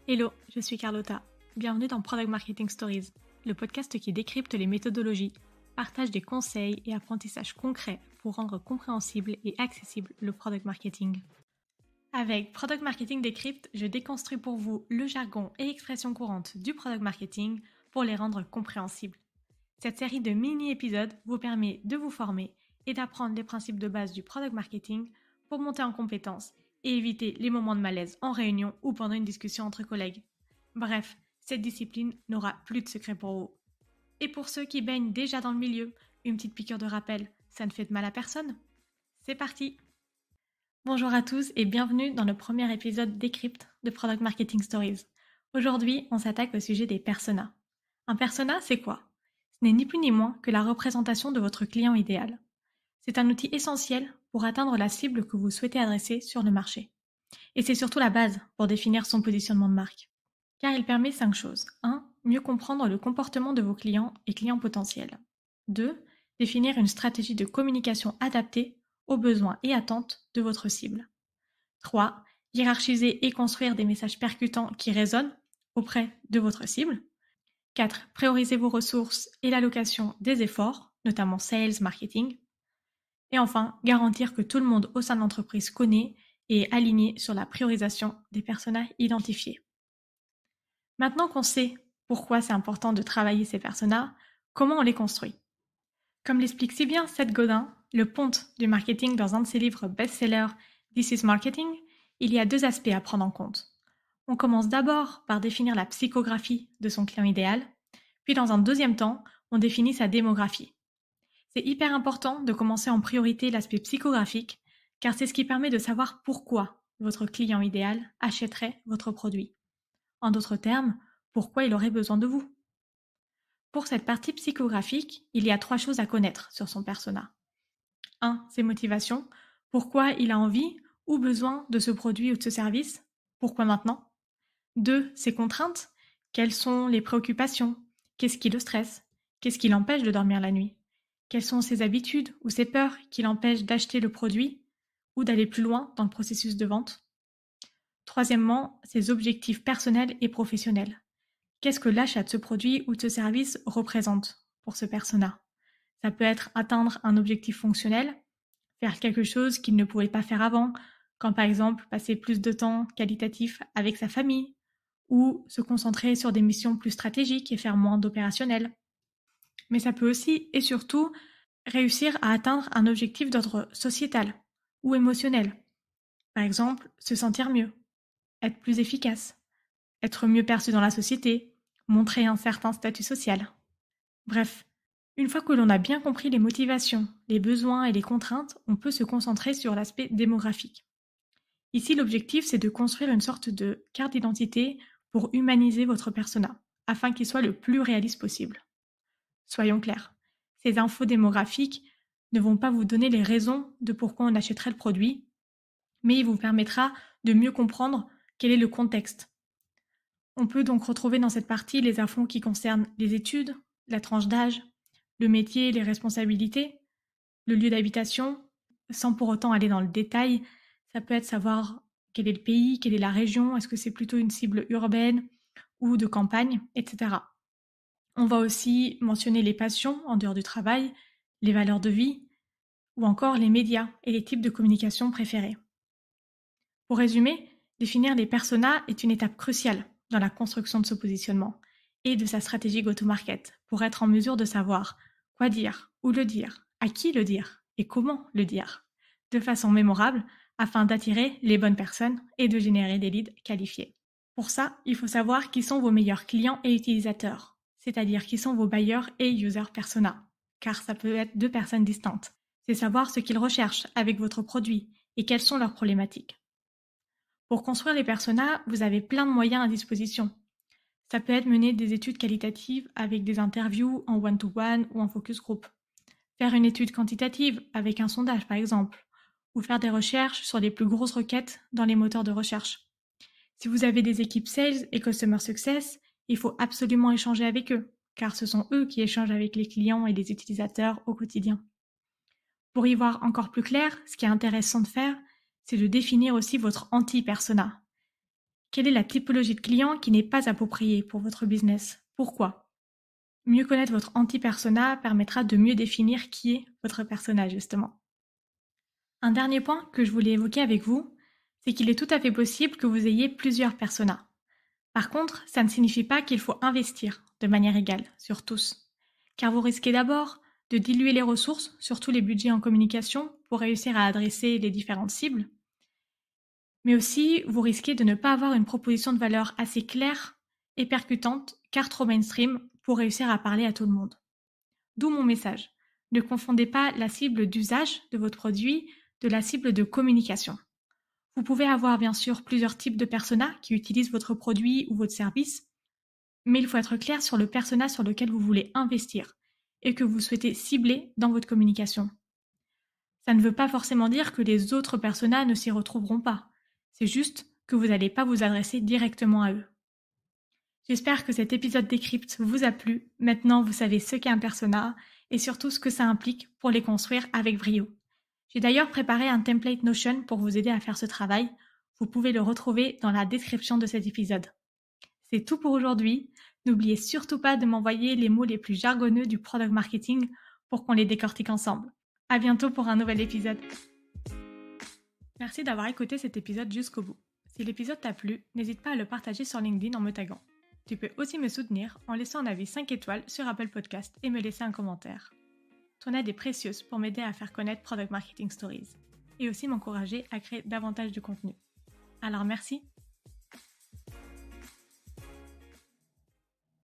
Hello, je suis Carlotta. Bienvenue dans Product Marketing Stories, le podcast qui décrypte les méthodologies, partage des conseils et apprentissages concrets pour rendre compréhensible et accessible le product marketing. Avec Product Marketing Décrypte, je déconstruis pour vous le jargon et expressions courantes du product marketing pour les rendre compréhensibles. Cette série de mini-épisodes vous permet de vous former et d'apprendre les principes de base du product marketing pour monter en compétences et éviter les moments de malaise en réunion ou pendant une discussion entre collègues. Bref, cette discipline n'aura plus de secret pour vous. Et pour ceux qui baignent déjà dans le milieu, une petite piqûre de rappel, ça ne fait de mal à personne. C'est parti! Bonjour à tous et bienvenue dans le premier épisode Décrypte de Product Marketing Stories. Aujourd'hui, on s'attaque au sujet des personas. Un persona, c'est quoi? Ce n'est ni plus ni moins que la représentation de votre client idéal. C'est un outil essentiel pour atteindre la cible que vous souhaitez adresser sur le marché. Et c'est surtout la base pour définir son positionnement de marque. Car il permet 5 choses. 1. Mieux comprendre le comportement de vos clients et clients potentiels. 2. Définir une stratégie de communication adaptée aux besoins et attentes de votre cible. 3. Hiérarchiser et construire des messages percutants qui résonnent auprès de votre cible. 4. Prioriser vos ressources et l'allocation des efforts, notamment sales, marketing. Et enfin, garantir que tout le monde au sein de l'entreprise connaît et est aligné sur la priorisation des personas identifiés. Maintenant qu'on sait pourquoi c'est important de travailler ces personas, comment on les construit? Comme l'explique si bien Seth Godin, le ponte du marketing dans un de ses livres best-seller This is Marketing, il y a 2 aspects à prendre en compte. On commence d'abord par définir la psychographie de son client idéal, puis dans un deuxième temps, on définit sa démographie. C'est hyper important de commencer en priorité l'aspect psychographique, car c'est ce qui permet de savoir pourquoi votre client idéal achèterait votre produit. En d'autres termes, pourquoi il aurait besoin de vous. Pour cette partie psychographique, il y a 3 choses à connaître sur son persona. 1. Ses motivations. Pourquoi il a envie ou besoin de ce produit ou de ce service? Pourquoi maintenant? 2. Ses contraintes. Quelles sont les préoccupations? Qu'est-ce qui le stresse? Qu'est-ce qui l'empêche de dormir la nuit? Quelles sont ses habitudes ou ses peurs qui l'empêchent d'acheter le produit ou d'aller plus loin dans le processus de vente? Troisièmement, ses objectifs personnels et professionnels. Qu'est-ce que l'achat de ce produit ou de ce service représente pour ce persona? Ça peut être atteindre un objectif fonctionnel, faire quelque chose qu'il ne pouvait pas faire avant, comme par exemple passer plus de temps qualitatif avec sa famille, ou se concentrer sur des missions plus stratégiques et faire moins d'opérationnel. Mais ça peut aussi et surtout réussir à atteindre un objectif d'ordre sociétal ou émotionnel. Par exemple, se sentir mieux, être plus efficace, être mieux perçu dans la société, montrer un certain statut social. Bref, une fois que l'on a bien compris les motivations, les besoins et les contraintes, on peut se concentrer sur l'aspect démographique. Ici, l'objectif, c'est de construire une sorte de carte d'identité pour humaniser votre persona, afin qu'il soit le plus réaliste possible. Soyons clairs, ces infos démographiques ne vont pas vous donner les raisons de pourquoi on achèterait le produit, mais il vous permettra de mieux comprendre quel est le contexte. On peut donc retrouver dans cette partie les infos qui concernent les études, la tranche d'âge, le métier, les responsabilités, le lieu d'habitation, sans pour autant aller dans le détail. Ça peut être savoir quel est le pays, quelle est la région, est-ce que c'est plutôt une cible urbaine ou de campagne, etc. On va aussi mentionner les passions en dehors du travail, les valeurs de vie, ou encore les médias et les types de communication préférés. Pour résumer, définir les personas est une étape cruciale dans la construction de ce positionnement et de sa stratégie go-to-market pour être en mesure de savoir quoi dire, où le dire, à qui le dire et comment le dire, de façon mémorable afin d'attirer les bonnes personnes et de générer des leads qualifiés. Pour ça, il faut savoir qui sont vos meilleurs clients et utilisateurs, c'est-à-dire qui sont vos buyers et user persona, car ça peut être 2 personnes distinctes. C'est savoir ce qu'ils recherchent avec votre produit et quelles sont leurs problématiques. Pour construire les personas, vous avez plein de moyens à disposition. Ça peut être mener des études qualitatives avec des interviews en one-to-one ou en focus group. Faire une étude quantitative avec un sondage par exemple, ou faire des recherches sur les plus grosses requêtes dans les moteurs de recherche. Si vous avez des équipes sales et customer success, il faut absolument échanger avec eux, car ce sont eux qui échangent avec les clients et les utilisateurs au quotidien. Pour y voir encore plus clair, ce qui est intéressant de faire, c'est de définir aussi votre anti-persona. Quelle est la typologie de client qui n'est pas appropriée pour votre business? Pourquoi? Mieux connaître votre anti-persona permettra de mieux définir qui est votre persona, justement. Un dernier point que je voulais évoquer avec vous, c'est qu'il est tout à fait possible que vous ayez plusieurs personas. Par contre, ça ne signifie pas qu'il faut investir de manière égale sur tous, car vous risquez d'abord de diluer les ressources, surtout les budgets en communication, pour réussir à adresser les différentes cibles, mais aussi vous risquez de ne pas avoir une proposition de valeur assez claire et percutante, car trop mainstream, pour réussir à parler à tout le monde. D'où mon message. Ne confondez pas la cible d'usage de votre produit de la cible de communication. Vous pouvez avoir bien sûr plusieurs types de personas qui utilisent votre produit ou votre service, mais il faut être clair sur le persona sur lequel vous voulez investir et que vous souhaitez cibler dans votre communication. Ça ne veut pas forcément dire que les autres personas ne s'y retrouveront pas. C'est juste que vous n'allez pas vous adresser directement à eux. J'espère que cet épisode Décrypte vous a plu. Maintenant, vous savez ce qu'est un persona et surtout ce que ça implique pour les construire avec brio. J'ai d'ailleurs préparé un template Notion pour vous aider à faire ce travail. Vous pouvez le retrouver dans la description de cet épisode. C'est tout pour aujourd'hui. N'oubliez surtout pas de m'envoyer les mots les plus jargonneux du product marketing pour qu'on les décortique ensemble. À bientôt pour un nouvel épisode. Merci d'avoir écouté cet épisode jusqu'au bout. Si l'épisode t'a plu, n'hésite pas à le partager sur LinkedIn en me taguant. Tu peux aussi me soutenir en laissant un avis 5 étoiles sur Apple Podcast et me laisser un commentaire. Ton aide est précieuse pour m'aider à faire connaître Product Marketing Stories et aussi m'encourager à créer davantage de contenu. Alors merci.